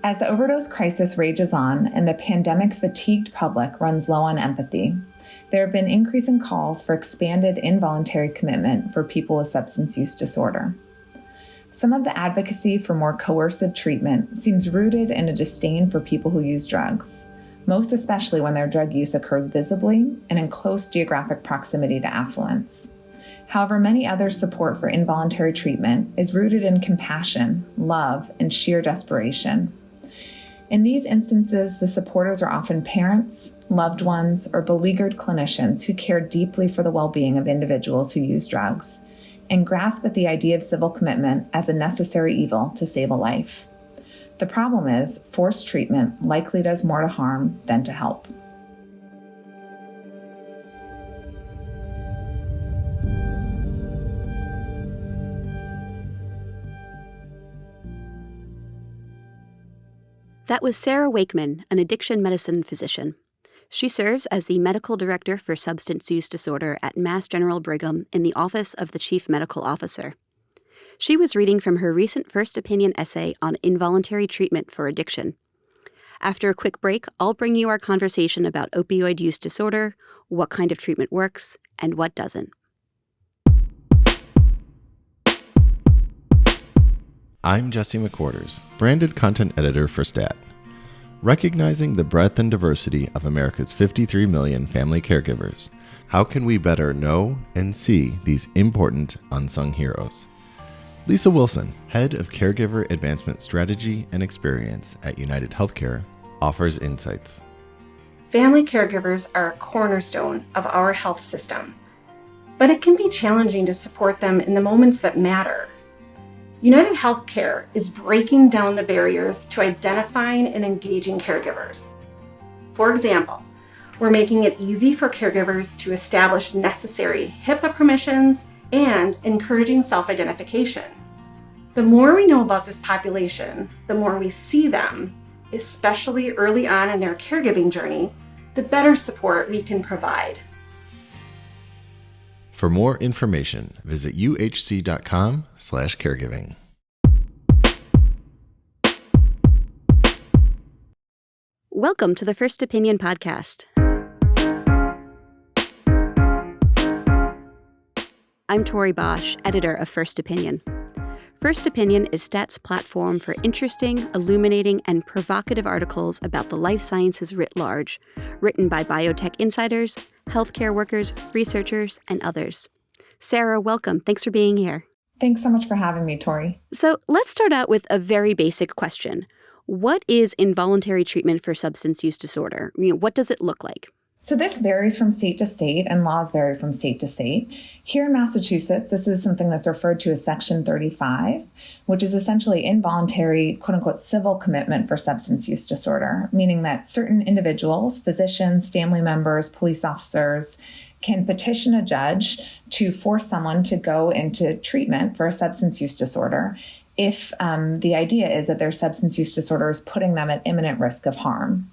As the overdose crisis rages on and the pandemic-fatigued public runs low on empathy, there have been increasing calls for expanded involuntary commitment for people with substance use disorder. Some of the advocacy for more coercive treatment seems rooted in a disdain for people who use drugs, most especially when their drug use occurs visibly and in close geographic proximity to affluence. However, many others' support for involuntary treatment is rooted in compassion, love, and sheer desperation. In these instances, the supporters are often parents, loved ones, or beleaguered clinicians who care deeply for the well-being of individuals who use drugs and grasp at the idea of civil commitment as a necessary evil to save a life. The problem is, forced treatment likely does more to harm than to help. That was Sarah Wakeman, an addiction medicine physician. She serves as the medical director for substance use disorder at Mass General Brigham in the Office of the Chief Medical Officer. She was reading from her recent First Opinion essay on involuntary treatment for addiction. After a quick break, I'll bring you our conversation about opioid use disorder, what kind of treatment works, and what doesn't. I'm Jesse McQuarters, branded content editor for STAT. Recognizing the breadth and diversity of America's 53 million family caregivers, how can we better know and see these important unsung heroes? Lisa Wilson, head of Caregiver Advancement Strategy and Experience at United Healthcare, offers insights. Family caregivers are a cornerstone of our health system, but it can be challenging to support them in the moments that matter. United Healthcare is breaking down the barriers to identifying and engaging caregivers. For example, we're making it easy for caregivers to establish necessary HIPAA permissions and encouraging self-identification. The more we know about this population, the more we see them, especially early on in their caregiving journey, the better support we can provide. For more information, visit uhc.com/caregiving. Welcome to the First Opinion podcast. I'm Tori Bosch, editor of First Opinion. First Opinion is STAT's platform for interesting, illuminating, and provocative articles about the life sciences writ large, written by biotech insiders, healthcare workers, researchers, and others. Sarah, welcome. Thanks for being here. Thanks so much for having me, Tori. So let's start out with a very basic question. What is involuntary treatment for substance use disorder? What does it look like? So this varies from state to state, and laws vary from state to state. Here in Massachusetts, this is something that's referred to as Section 35, which is essentially involuntary, quote-unquote, civil commitment for substance use disorder, meaning that certain individuals, physicians, family members, police officers, can petition a judge to force someone to go into treatment for a substance use disorder if the idea is that their substance use disorder is putting them at imminent risk of harm.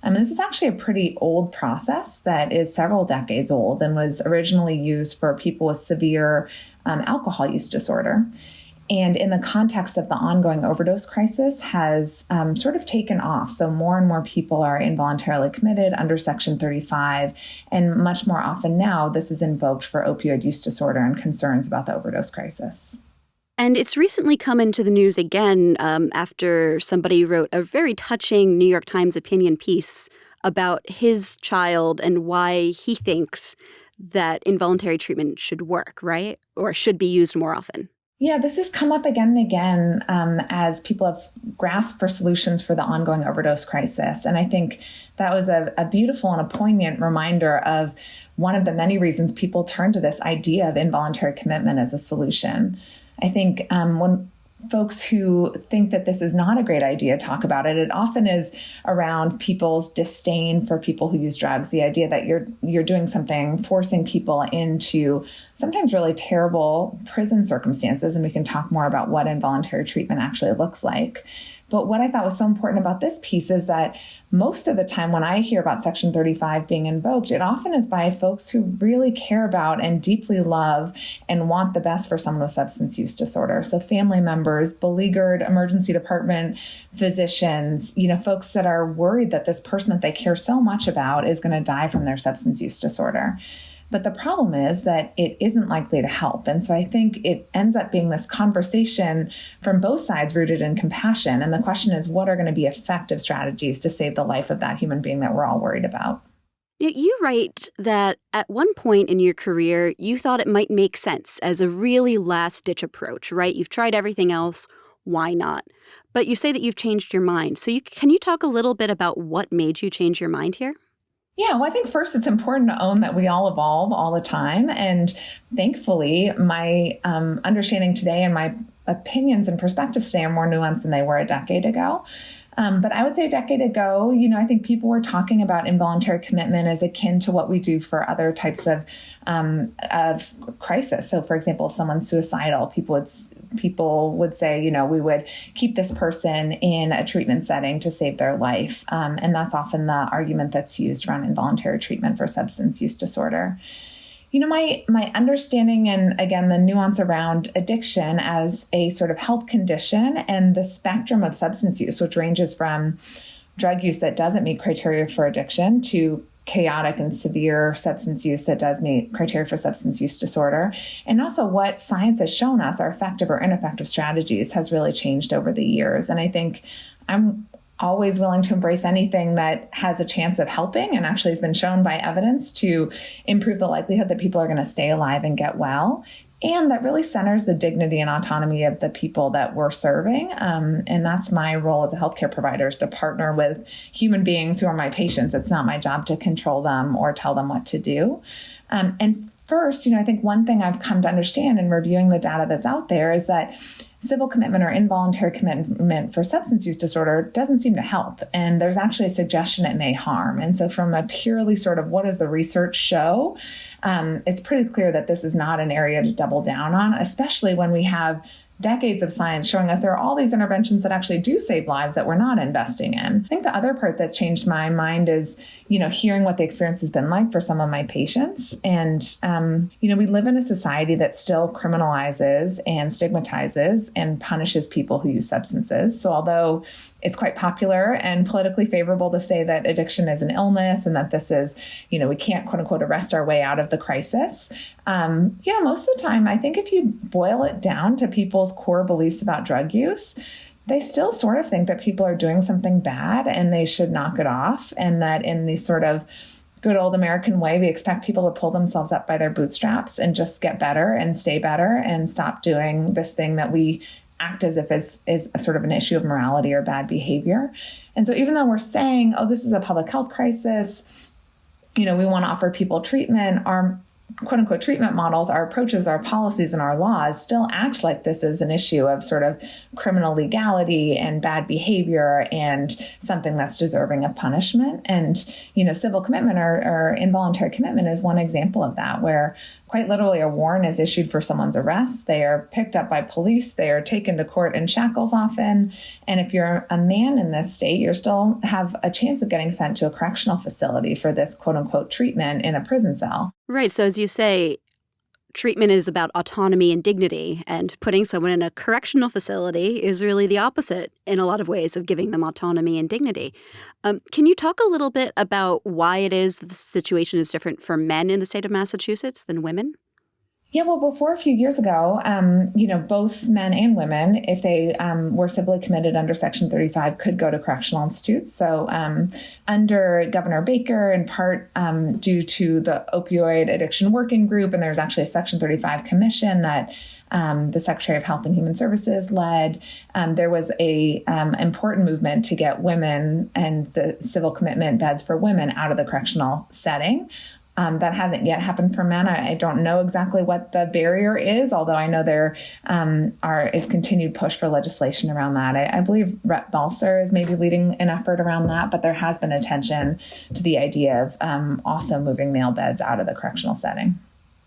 This is actually a pretty old process that is several decades old and was originally used for people with severe alcohol use disorder. And in the context of the ongoing overdose crisis has sort of taken off. So more and more people are involuntarily committed under Section 35. And much more often now, this is invoked for opioid use disorder and concerns about the overdose crisis. And it's recently come into the news again after somebody wrote a very touching New York Times opinion piece about his child and why he thinks that involuntary treatment should work, right? Or should be used more often. Yeah, this has come up again and again as people have grasped for solutions for the ongoing overdose crisis. And I think that was a beautiful and a poignant reminder of one of the many reasons people turn to this idea of involuntary commitment as a solution. I think when folks who think that this is not a great idea talk about it, it often is around people's disdain for people who use drugs. The idea that you're doing something, forcing people into sometimes really terrible prison circumstances. And we can talk more about what involuntary treatment actually looks like. But what I thought was so important about this piece is that most of the time when I hear about Section 35 being invoked, it often is by folks who really care about and deeply love and want the best for someone with substance use disorder. So family members, beleaguered emergency department physicians, folks that are worried that this person that they care so much about is going to die from their substance use disorder. But the problem is that it isn't likely to help. And so I think it ends up being this conversation from both sides rooted in compassion. And the question is, what are going to be effective strategies to save the life of that human being that we're all worried about? You write that at one point in your career, you thought it might make sense as a really last-ditch approach, right? You've tried everything else. Why not? But you say that you've changed your mind. So can you talk a little bit about what made you change your mind here? Yeah, well, I think first it's important to own that we all evolve all the time. And thankfully, my understanding today and my opinions and perspectives today are more nuanced than they were a decade ago. But I would say a decade ago, I think people were talking about involuntary commitment as akin to what we do for other types of crisis. So, for example, if someone's suicidal, people would say, we would keep this person in a treatment setting to save their life. And that's often the argument that's used around involuntary treatment for substance use disorder. My understanding and, again, the nuance around addiction as a sort of health condition and the spectrum of substance use, which ranges from drug use that doesn't meet criteria for addiction to chaotic and severe substance use that does meet criteria for substance use disorder. And also what science has shown us are effective or ineffective strategies has really changed over the years. And I think I'm always willing to embrace anything that has a chance of helping and actually has been shown by evidence to improve the likelihood that people are going to stay alive and get well. And that really centers the dignity and autonomy of the people that we're serving. And that's my role as a healthcare provider, is to partner with human beings who are my patients. It's not my job to control them or tell them what to do. And first, I think one thing I've come to understand in reviewing the data that's out there is that civil commitment or involuntary commitment for substance use disorder doesn't seem to help. And there's actually a suggestion it may harm. And so from a purely sort of what does the research show, it's pretty clear that this is not an area to double down on, especially when we have decades of science showing us there are all these interventions that actually do save lives that we're not investing in. I think the other part that's changed my mind is, hearing what the experience has been like for some of my patients. And, we live in a society that still criminalizes and stigmatizes and punishes people who use substances. So although it's quite popular and politically favorable to say that addiction is an illness and that this is, we can't, quote unquote, arrest our way out of the crisis. Most of the time, I think if you boil it down to people's core beliefs about drug use, they still sort of think that people are doing something bad and they should knock it off. And that in the sort of good old American way, we expect people to pull themselves up by their bootstraps and just get better and stay better and stop doing this thing that we act as if is a sort of an issue of morality or bad behavior. And so even though we're saying, this is a public health crisis, we want to offer people treatment, our quote unquote treatment models, our approaches, our policies, and our laws still act like this is an issue of sort of criminal legality and bad behavior and something that's deserving of punishment. And, civil commitment or involuntary commitment is one example of that, where quite literally a warrant is issued for someone's arrest. They are picked up by police. They are taken to court in shackles often. And if you're a man in this state, you still have a chance of getting sent to a correctional facility for this quote unquote treatment in a prison cell. Right. So as you say, treatment is about autonomy and dignity, and putting someone in a correctional facility is really the opposite in a lot of ways of giving them autonomy and dignity. Can you talk a little bit about why it is that the situation is different for men in the state of Massachusetts than women? Yeah, well, before a few years ago, both men and women, if they were civilly committed under Section 35, could go to correctional institutes. So under Governor Baker, in part due to the opioid addiction working group, and there's actually a Section 35 commission that the Secretary of Health and Human Services led, there was a important movement to get women and the civil commitment beds for women out of the correctional setting. That hasn't yet happened for men. I don't know exactly what the barrier is, although I know there is continued push for legislation around that. I believe Rep. Balser is maybe leading an effort around that, but there has been attention to the idea of also moving male beds out of the correctional setting.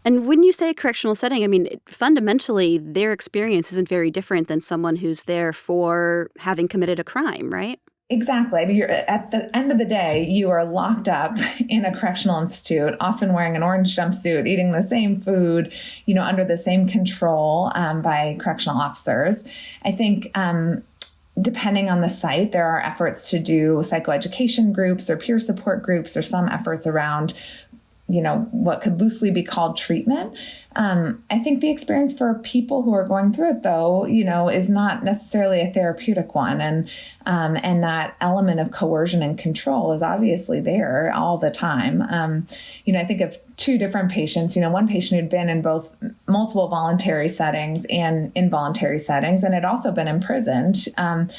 And when you say correctional setting, I mean, fundamentally, their experience isn't very different than someone who's there for having committed a crime, right? Exactly. I mean, at the end of the day, you are locked up in a correctional institute, often wearing an orange jumpsuit, eating the same food, under the same control by correctional officers. I think depending on the site, there are efforts to do psychoeducation groups or peer support groups, or some efforts around what could loosely be called treatment. I think the experience for people who are going through it, though, is not necessarily a therapeutic one. And that element of coercion and control is obviously there all the time. I think of two different patients, one patient who'd been in both multiple voluntary settings and involuntary settings, and had also been imprisoned, and,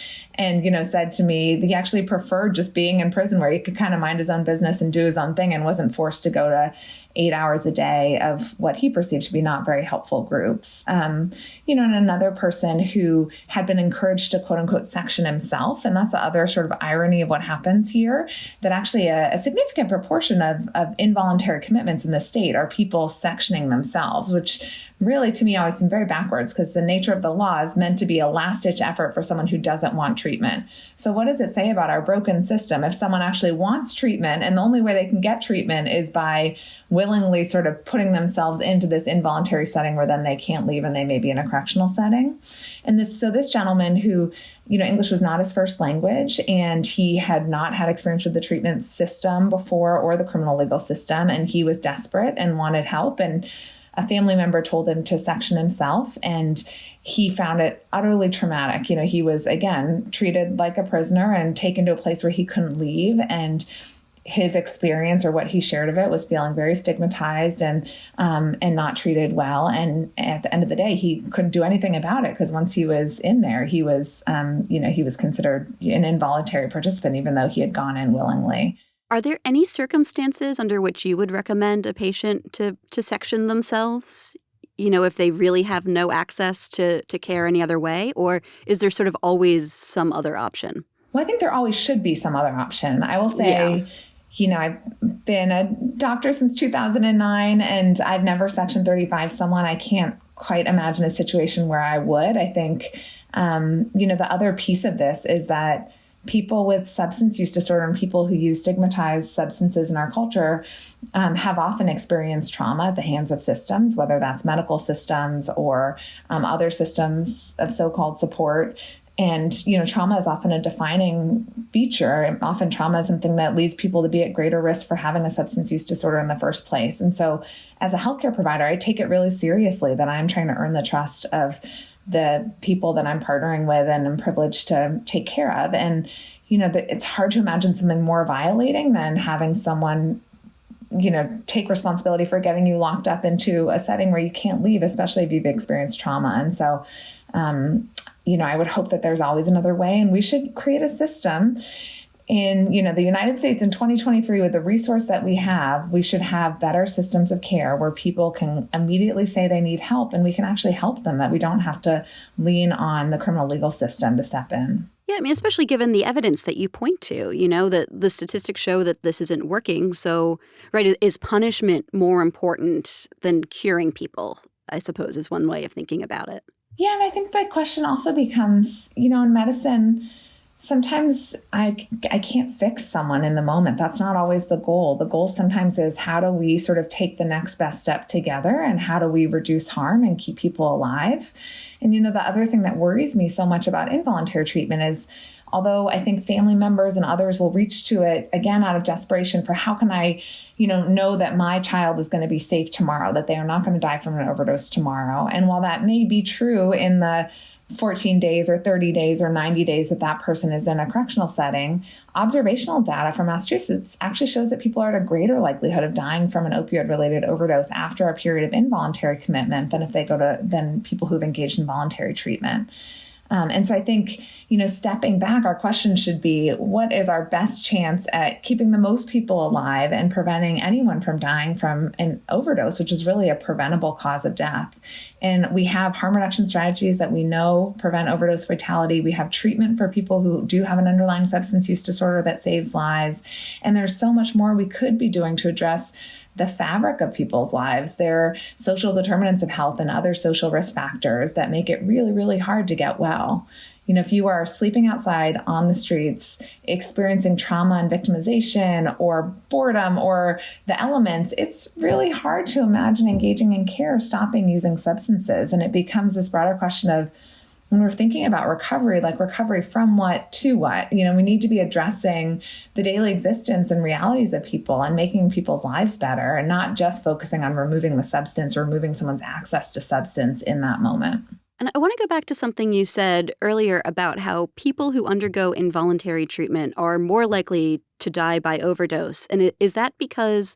said to me he actually preferred just being in prison where he could kind of mind his own business and do his own thing and wasn't forced to go to 8 hours a day of what he perceived to be not very helpful groups. And another person who had been encouraged to quote unquote section himself. And that's the other sort of irony of what happens here, that actually a significant proportion of involuntary commitments in the state are people sectioning themselves, which really to me always seemed very backwards, because the nature of the law is meant to be a last-ditch effort for someone who doesn't want treatment. So what does it say about our broken system if someone actually wants treatment and the only way they can get treatment is by willingly sort of putting themselves into this involuntary setting where then they can't leave and they may be in a correctional setting? And this gentleman who, English was not his first language, and he had not had experience with the treatment system before or the criminal legal system, and he was desperate and wanted help, and a family member told him to section himself, and he found it utterly traumatic. He was, again, treated like a prisoner and taken to a place where he couldn't leave. And his experience, or what he shared of it, was feeling very stigmatized and not treated well. And at the end of the day, he couldn't do anything about it, because once he was in there, he was, he was considered an involuntary participant, even though he had gone in willingly. Are there any circumstances under which you would recommend a patient to section themselves, if they really have no access to care any other way? Or is there sort of always some other option? Well, I think there always should be some other option. I will say, I've been a doctor since 2009, and I've never Section 35 someone. I can't quite imagine a situation where I would. I think, the other piece of this is that people with substance use disorder and people who use stigmatized substances in our culture have often experienced trauma at the hands of systems, whether that's medical systems or other systems of so-called support. And, trauma is often a defining feature. Often trauma is something that leads people to be at greater risk for having a substance use disorder in the first place. And so as a healthcare provider, I take it really seriously that I'm trying to earn the trust of the people that I'm partnering with and I'm privileged to take care of. And, it's hard to imagine something more violating than having someone, take responsibility for getting you locked up into a setting where you can't leave, especially if you've experienced trauma. And so, I would hope that there's always another way, and we should create a system in, the United States in 2023 with the resource that we have. We should have better systems of care where people can immediately say they need help, and we can actually help them, that we don't have to lean on the criminal legal system to step in. Yeah, I mean, especially given the evidence that you point to, that the statistics show that this isn't working. So, right, is punishment more important than curing people, I suppose, is one way of thinking about it. Yeah, and I think the question also becomes, in medicine, sometimes I can't fix someone in the moment. That's not always the goal. The goal sometimes is, how do we sort of take the next best step together, and how do we reduce harm and keep people alive? And, the other thing that worries me so much about involuntary treatment is, although I think family members and others will reach to it, again, out of desperation for, how can I, know that my child is going to be safe tomorrow, that they are not going to die from an overdose tomorrow. And while that may be true in the 14 days or 30 days or 90 days that person is in a correctional setting, observational data from Massachusetts actually shows that people are at a greater likelihood of dying from an opioid-related overdose after a period of involuntary commitment than people who've engaged in voluntary treatment. And so I think, stepping back, our question should be, what is our best chance at keeping the most people alive and preventing anyone from dying from an overdose, which is really a preventable cause of death? And we have harm reduction strategies that we know prevent overdose fatality. We have treatment for people who do have an underlying substance use disorder that saves lives. And there's so much more we could be doing to address the fabric of people's lives, their social determinants of health and other social risk factors that make it really, really hard to get well. If you are sleeping outside on the streets, experiencing trauma and victimization or boredom or the elements, it's really hard to imagine engaging in care, stopping using substances. And it becomes this broader question of, when we're thinking about recovery, like recovery from what to what, we need to be addressing the daily existence and realities of people and making people's lives better, and not just focusing on removing the substance or removing someone's access to substance in that moment. And I want to go back to something you said earlier about how people who undergo involuntary treatment are more likely to die by overdose. And is that because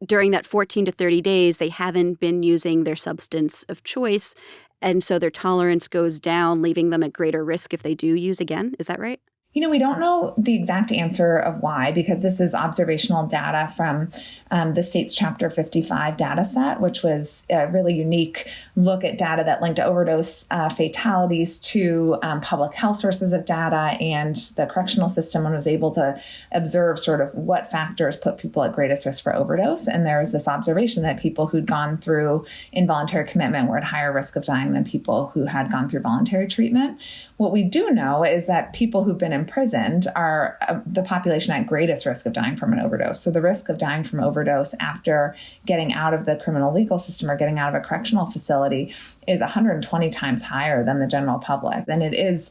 during that 14 to 30 days, they haven't been using their substance of choice, and so their tolerance goes down, leaving them at greater risk if they do use again? Is that right? We don't know the exact answer of why, because this is observational data from the state's Chapter 55 data set, which was a really unique look at data that linked overdose fatalities to public health sources of data and the correctional system, and was able to observe sort of what factors put people at greatest risk for overdose. And there was this observation that people who'd gone through involuntary commitment were at higher risk of dying than people who had gone through voluntary treatment. What we do know is that people who've been imprisoned are the population at greatest risk of dying from an overdose. So the risk of dying from overdose after getting out of the criminal legal system or getting out of a correctional facility is 120 times higher than the general public. And it is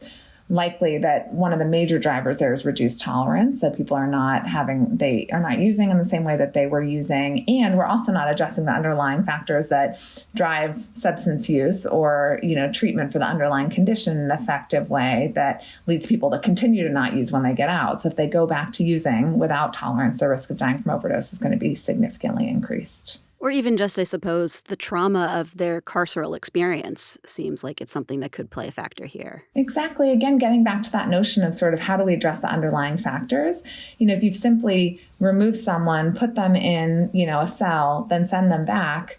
likely that one of the major drivers there is reduced tolerance. So people are not using in the same way that they were using. And we're also not addressing the underlying factors that drive substance use or, treatment for the underlying condition in an effective way that leads people to continue to not use when they get out. So if they go back to using without tolerance, the risk of dying from overdose is going to be significantly increased. Or even just, I suppose, the trauma of their carceral experience seems like it's something that could play a factor here. Exactly. Again, getting back to that notion of sort of how do we address the underlying factors? If you've simply removed someone, put them in, a cell, then send them back,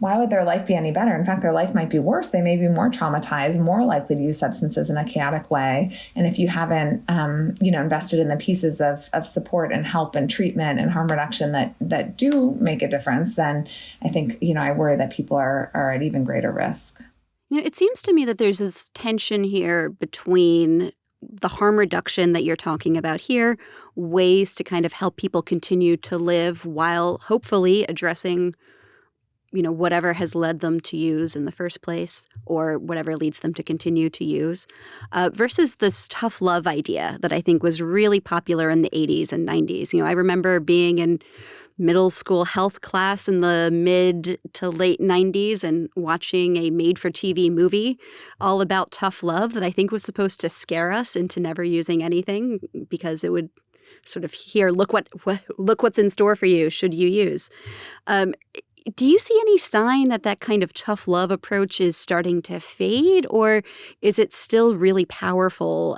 why would their life be any better? In fact, their life might be worse. They may be more traumatized, more likely to use substances in a chaotic way. And if you haven't, invested in the pieces of support and help and treatment and harm reduction that do make a difference, then I think, I worry that people are at even greater risk. It seems to me that there's this tension here between the harm reduction that you're talking about here, ways to kind of help people continue to live while hopefully addressing whatever has led them to use in the first place or whatever leads them to continue to use, versus this tough love idea that I think was really popular in the 80s and 90s. I remember being in middle school health class in the mid to late 90s and watching a made-for-TV movie all about tough love that I think was supposed to scare us into never using anything because it would sort of look what's in store for you should you use. Do you see any sign that kind of tough love approach is starting to fade, or is it still really powerful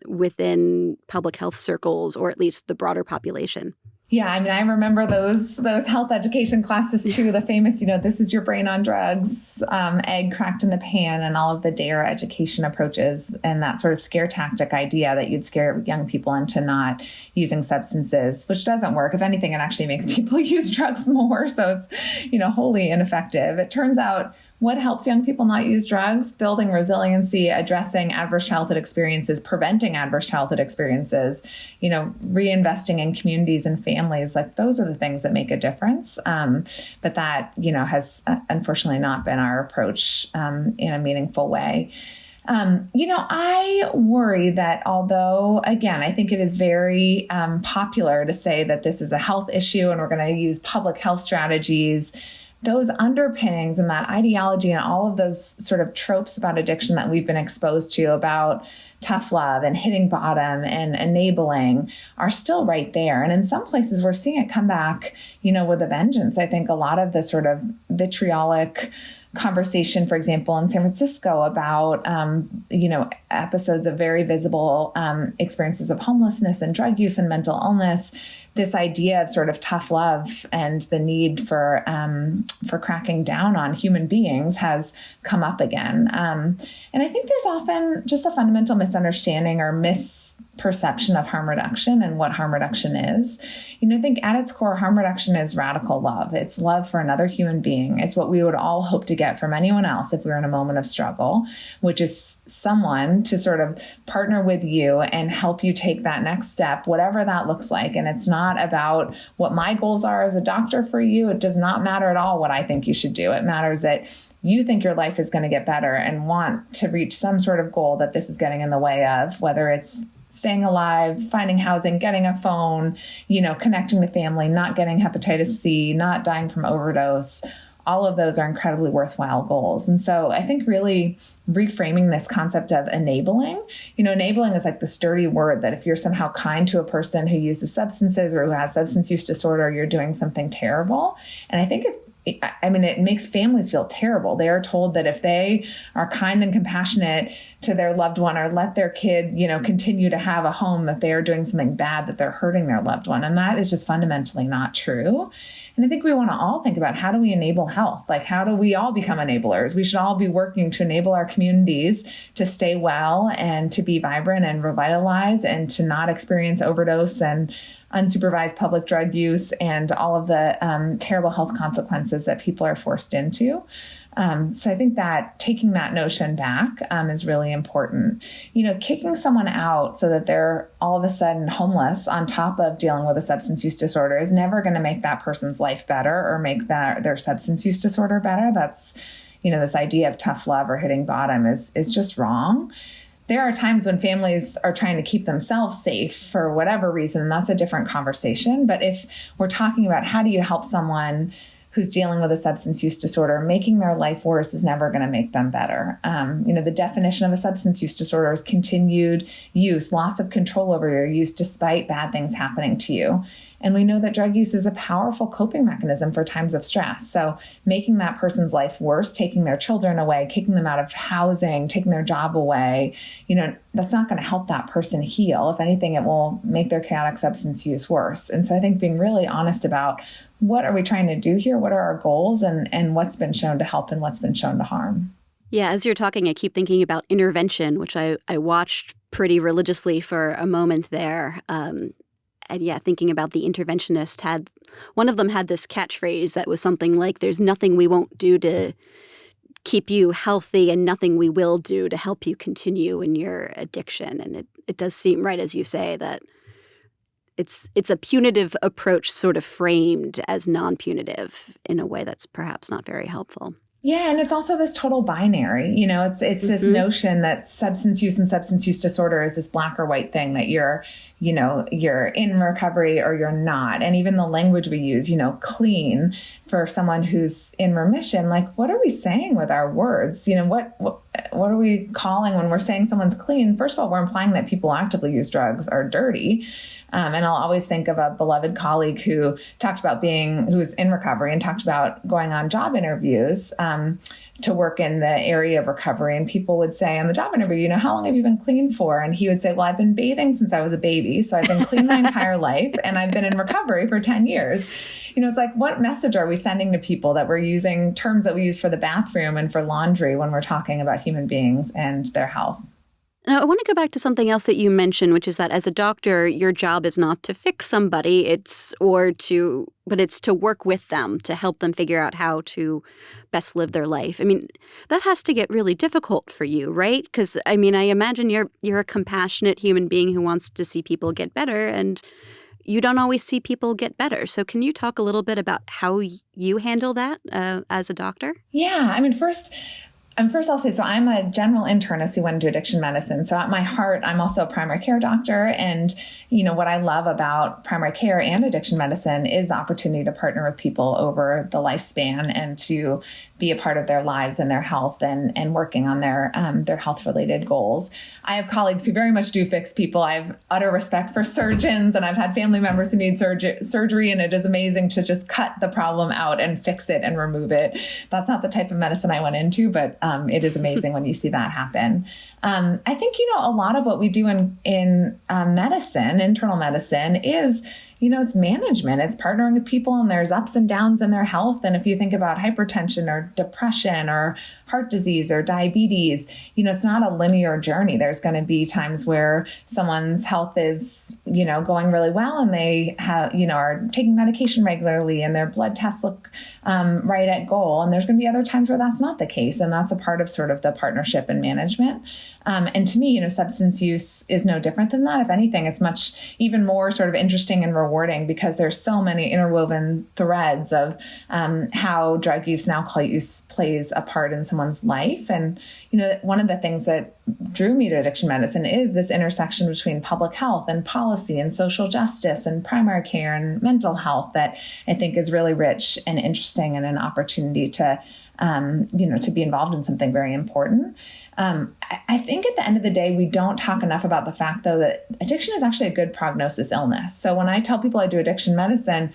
within public health circles, or at least the broader population? Yeah, I remember those health education classes too, the famous, this is your brain on drugs, egg cracked in the pan, and all of the DARE education approaches and that sort of scare tactic idea that you'd scare young people into not using substances, which doesn't work. If anything, it actually makes people use drugs more. So it's, wholly ineffective. It turns out what helps young people not use drugs? Building resiliency, addressing adverse childhood experiences, preventing adverse childhood experiences, reinvesting in communities and families. Like those are the things that make a difference. But that, has unfortunately not been our approach in a meaningful way. I worry that although, again, I think it is very popular to say that this is a health issue and we're going to use public health strategies, those underpinnings and that ideology and all of those sort of tropes about addiction that we've been exposed to about tough love and hitting bottom and enabling are still right there. And in some places we're seeing it come back, with a vengeance. I think a lot of the sort of vitriolic conversation, for example, in San Francisco about, episodes of very visible experiences of homelessness and drug use and mental illness, this idea of sort of tough love and the need for cracking down on human beings has come up again. And I think there's often just a fundamental misunderstanding or misperception of harm reduction and what harm reduction is. I think at its core, harm reduction is radical love. It's love for another human being. It's what we would all hope to get from anyone else if we were in a moment of struggle, which is someone to sort of partner with you and help you take that next step, whatever that looks like. And it's not about what my goals are as a doctor for you. It does not matter at all what I think you should do. It matters that you think your life is going to get better and want to reach some sort of goal that this is getting in the way of, whether it's staying alive, finding housing, getting a phone, connecting to family, not getting hepatitis C, not dying from overdose. All of those are incredibly worthwhile goals. And so I think really reframing this concept of enabling, enabling is like this dirty word that if you're somehow kind to a person who uses substances or who has substance use disorder, you're doing something terrible. And I think it makes families feel terrible. They are told that if they are kind and compassionate to their loved one or let their kid, continue to have a home, that they are doing something bad, that they're hurting their loved one. And that is just fundamentally not true. And I think we want to all think about, how do we enable health? Like, how do we all become enablers? We should all be working to enable our communities to stay well and to be vibrant and revitalized and to not experience overdose and unsupervised public drug use and all of the terrible health consequences that people are forced into. So I think that taking that notion back is really important. Kicking someone out so that they're all of a sudden homeless on top of dealing with a substance use disorder is never going to make that person's life better or make their substance use disorder better. That's, this idea of tough love or hitting bottom is just wrong. There are times when families are trying to keep themselves safe for whatever reason. That's a different conversation. But if we're talking about how do you help someone who's dealing with a substance use disorder, making their life worse is never going to make them better. The definition of a substance use disorder is continued use, loss of control over your use despite bad things happening to you. And we know that drug use is a powerful coping mechanism for times of stress. So making that person's life worse, taking their children away, kicking them out of housing, taking their job away, that's not going to help that person heal. If anything, it will make their chaotic substance use worse. And so I think being really honest about what are we trying to do here? What are our goals and what's been shown to help and what's been shown to harm? Yeah, as you're talking, I keep thinking about intervention, which I watched pretty religiously for a moment there. And yeah, thinking about the interventionist one of them had this catchphrase that was something like, there's nothing we won't do to keep you healthy and nothing we will do to help you continue in your addiction. And it does seem right, as you say, that it's a punitive approach sort of framed as non-punitive in a way that's perhaps not very helpful. Yeah, and it's also this total binary. It's this notion that substance use and substance use disorder is this black or white thing, that you're in recovery or you're not. And even the language we use, clean for someone who's in remission, like, what are we saying with our words? What are we calling when we're saying someone's clean? First of all, we're implying that people who actively use drugs are dirty. And I'll always think of a beloved colleague who talked about who's in recovery and talked about going on job interviews to work in the area of recovery. And people would say on the job interview, how long have you been clean for? And he would say, well, I've been bathing since I was a baby. So I've been clean my entire life. And I've been in recovery for 10 years. It's like, what message are we sending to people that we're using terms that we use for the bathroom and for laundry when we're talking about human beings and their health? Now, I want to go back to something else that you mentioned, which is that as a doctor, your job is not to fix somebody, but it's to work with them, to help them figure out how to best live their life. I mean, that has to get really difficult for you, right? Because, I imagine you're a compassionate human being who wants to see people get better, and you don't always see people get better. So can you talk a little bit about how you handle that as a doctor? Yeah, First, I'll say, so I'm a general internist who went into addiction medicine. So at my heart, I'm also a primary care doctor. And, what I love about primary care and addiction medicine is the opportunity to partner with people over the lifespan and to be a part of their lives and their health and working on their health-related goals. I have colleagues who very much do fix people. I have utter respect for surgeons, and I've had family members who need surgery, and it is amazing to just cut the problem out and fix it and remove it. That's not the type of medicine I went into, but it is amazing when you see that happen. I think, a lot of what we do in medicine, internal medicine, is, it's management. It's partnering with people, and there's ups and downs in their health. And if you think about hypertension or depression or heart disease or diabetes, it's not a linear journey. There's going to be times where someone's health is, going really well, and they have, are taking medication regularly, and their blood tests look right at goal. And there's going to be other times where that's not the case. And that's a part of sort of the partnership and management. And to me, substance use is no different than that. If anything, it's much even more sort of interesting and rewarding, because there's so many interwoven threads of how drug use and alcohol use plays a part in someone's life. And, one of the things that drew me to addiction medicine is this intersection between public health and policy and social justice and primary care and mental health that I think is really rich and interesting, and an opportunity to, to be involved in something very important. I think at the end of the day, we don't talk enough about the fact, though, that addiction is actually a good prognosis illness. So when I tell people I do addiction medicine,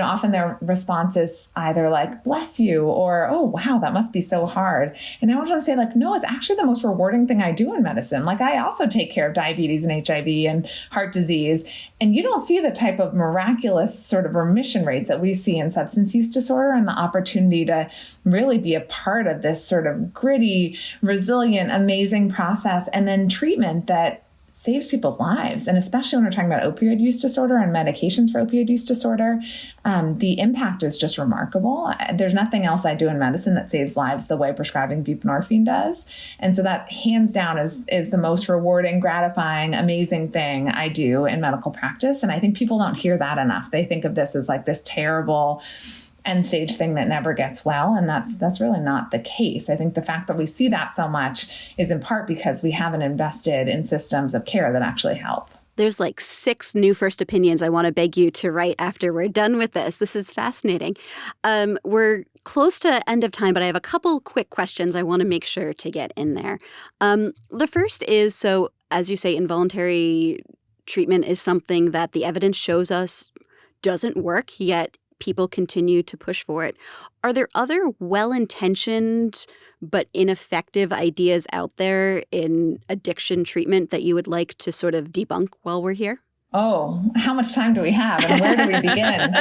often their response is either like, bless you, or, oh, wow, that must be so hard. And I want to say, like, no, it's actually the most rewarding thing I do in medicine. Like, I also take care of diabetes and HIV and heart disease. And you don't see the type of miraculous sort of remission rates that we see in substance use disorder, and the opportunity to really be a part of this sort of gritty, resilient, amazing process, and then treatment that saves people's lives. And especially when we're talking about opioid use disorder and medications for opioid use disorder, the impact is just remarkable. There's nothing else I do in medicine that saves lives the way prescribing buprenorphine does. And so that hands down is the most rewarding, gratifying, amazing thing I do in medical practice. And I think people don't hear that enough. They think of this as like this terrible end stage thing that never gets well. And that's really not the case. I think the fact that we see that so much is in part because we haven't invested in systems of care that actually help. There's like 6 new first opinions I want to beg you to write after we're done with this. This is fascinating. We're close to end of time, but I have a couple quick questions I want to make sure to get in there. The first is, so as you say, involuntary treatment is something that the evidence shows us doesn't work, yet people continue to push for it. Are there other well-intentioned but ineffective ideas out there in addiction treatment that you would like to sort of debunk while we're here? Oh, how much time do we have, and where do we begin?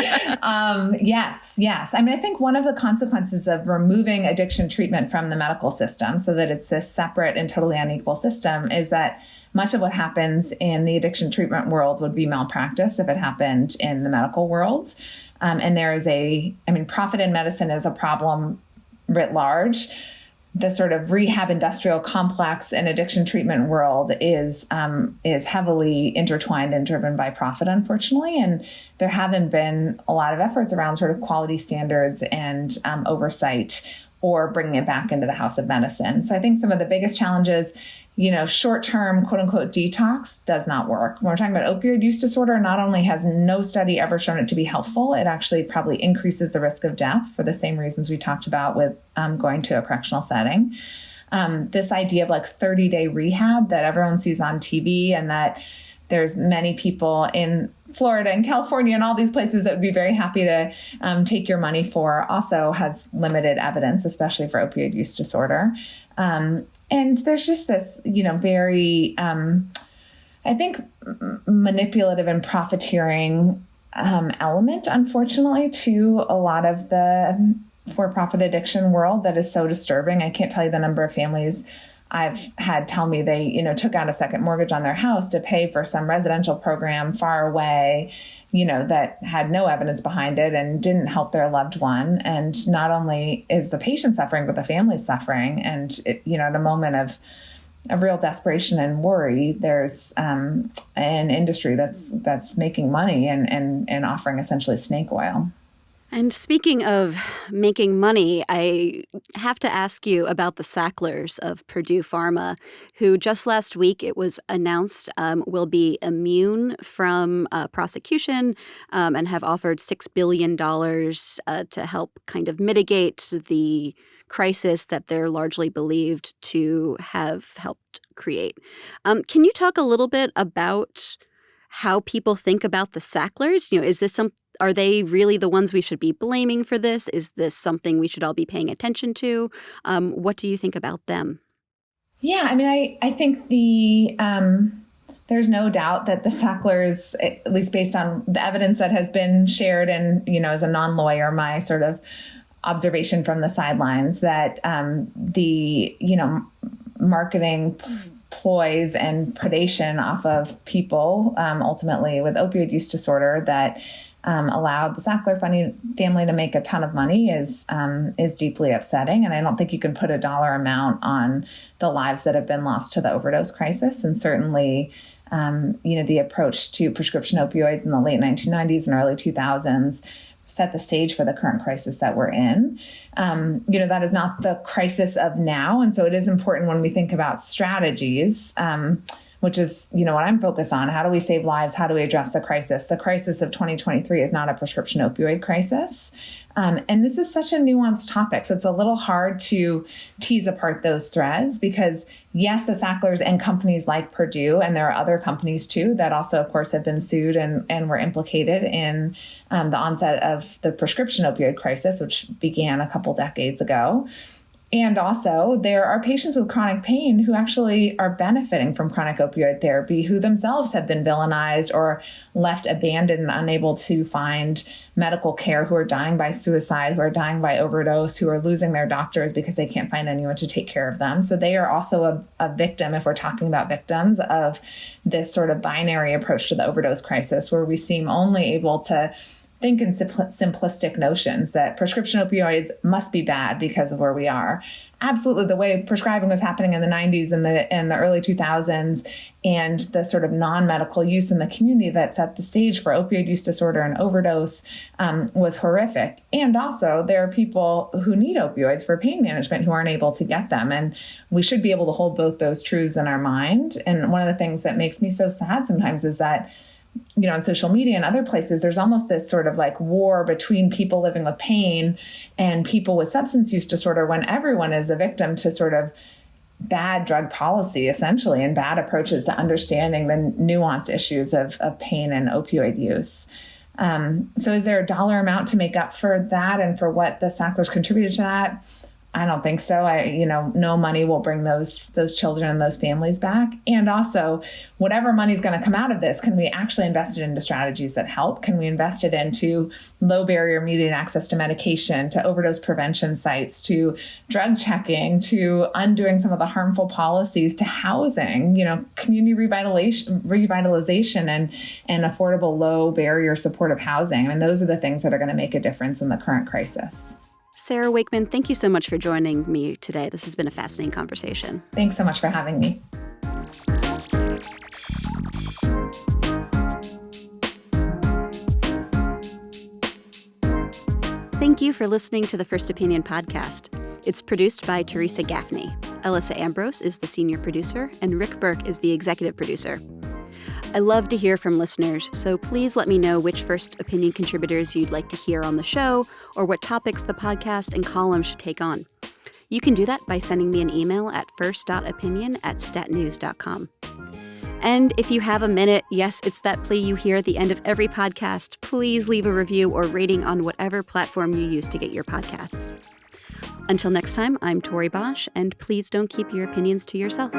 Yes. I mean, I think one of the consequences of removing addiction treatment from the medical system so that it's this separate and totally unequal system is that much of what happens in the addiction treatment world would be malpractice if it happened in the medical world. And there is profit in medicine is a problem writ large. The sort of rehab industrial complex and addiction treatment world is heavily intertwined and driven by profit, unfortunately. And there haven't been a lot of efforts around sort of quality standards and oversight, or bringing it back into the house of medicine. So I think some of the biggest challenges, short-term, quote unquote, detox does not work. When we're talking about opioid use disorder, not only has no study ever shown it to be helpful, it actually probably increases the risk of death for the same reasons we talked about with going to a correctional setting. This idea of like 30-day rehab that everyone sees on TV, and that there's many people in Florida and California and all these places that would be very happy to take your money for, also has limited evidence, especially for opioid use disorder. And there's just this, very, I think, manipulative and profiteering element, unfortunately, to a lot of the for-profit addiction world that is so disturbing. I can't tell you the number of families I've had tell me they, took out a second mortgage on their house to pay for some residential program far away, that had no evidence behind it and didn't help their loved one. And not only is the patient suffering, but the family's suffering. And, at a moment of real desperation and worry, there's an industry that's making money and offering essentially snake oil. And speaking of making money, I have to ask you about the Sacklers of Purdue Pharma, who just last week, it was announced, will be immune from prosecution and have offered $6 billion to help kind of mitigate the crisis that they're largely believed to have helped create. Can you talk a little bit about how people think about the Sacklers? Are they really the ones we should be blaming for this? Is this something we should all be paying attention to? What do you think about them? Yeah, I think there's no doubt that the Sacklers, at least based on the evidence that has been shared and, as a non-lawyer, my sort of observation from the sidelines, that the marketing ploys and predation off of people, ultimately with opioid use disorder, that allowed the Sackler family to make a ton of money is deeply upsetting. And I don't think you can put a dollar amount on the lives that have been lost to the overdose crisis. And certainly, the approach to prescription opioids in the late 1990s and early 2000s set the stage for the current crisis that we're in. That is not the crisis of now. And so it is important when we think about strategies, which is, what I'm focused on. How do we save lives? How do we address the crisis? The crisis of 2023 is not a prescription opioid crisis. And this is such a nuanced topic. So it's a little hard to tease apart those threads because, yes, the Sacklers and companies like Purdue, and there are other companies too that also, of course, have been sued and were implicated in the onset of the prescription opioid crisis, which began a couple decades ago. And also, there are patients with chronic pain who actually are benefiting from chronic opioid therapy, who themselves have been villainized or left abandoned and unable to find medical care, who are dying by suicide, who are dying by overdose, who are losing their doctors because they can't find anyone to take care of them. So they are also a victim, if we're talking about victims, of this sort of binary approach to the overdose crisis, where we seem only able to think in simplistic notions that prescription opioids must be bad because of where we are. Absolutely, the way prescribing was happening in the 90s and the early 2000s, and the sort of non-medical use in the community that set the stage for opioid use disorder and overdose was horrific. And also, there are people who need opioids for pain management who aren't able to get them. And we should be able to hold both those truths in our mind. And one of the things that makes me so sad sometimes is that on social media and other places, there's almost this sort of like war between people living with pain and people with substance use disorder, when everyone is a victim to sort of bad drug policy, essentially, and bad approaches to understanding the nuanced issues of pain and opioid use. So is there a dollar amount to make up for that and for what the Sacklers contributed to that? I don't think so. No money will bring those children and those families back. And also, whatever money is going to come out of this, can we actually invest it into strategies that help? Can we invest it into low barrier immediate access to medication, to overdose prevention sites, to drug checking, to undoing some of the harmful policies, to housing, community revitalization and affordable low barrier supportive housing? Those are the things that are going to make a difference in the current crisis. Sarah Wakeman, thank you so much for joining me today. This has been a fascinating conversation. Thanks so much for having me. Thank you for listening to the First Opinion podcast. It's produced by Teresa Gaffney. Alyssa Ambrose is the senior producer, and Rick Burke is the executive producer. I love to hear from listeners, so please let me know which First Opinion contributors you'd like to hear on the show, or what topics the podcast and column should take on. You can do that by sending me an email at first.opinion@statnews.com. And if you have a minute, yes, it's that plea you hear at the end of every podcast, please leave a review or rating on whatever platform you use to get your podcasts. Until next time, I'm Tori Bosch, and please don't keep your opinions to yourself.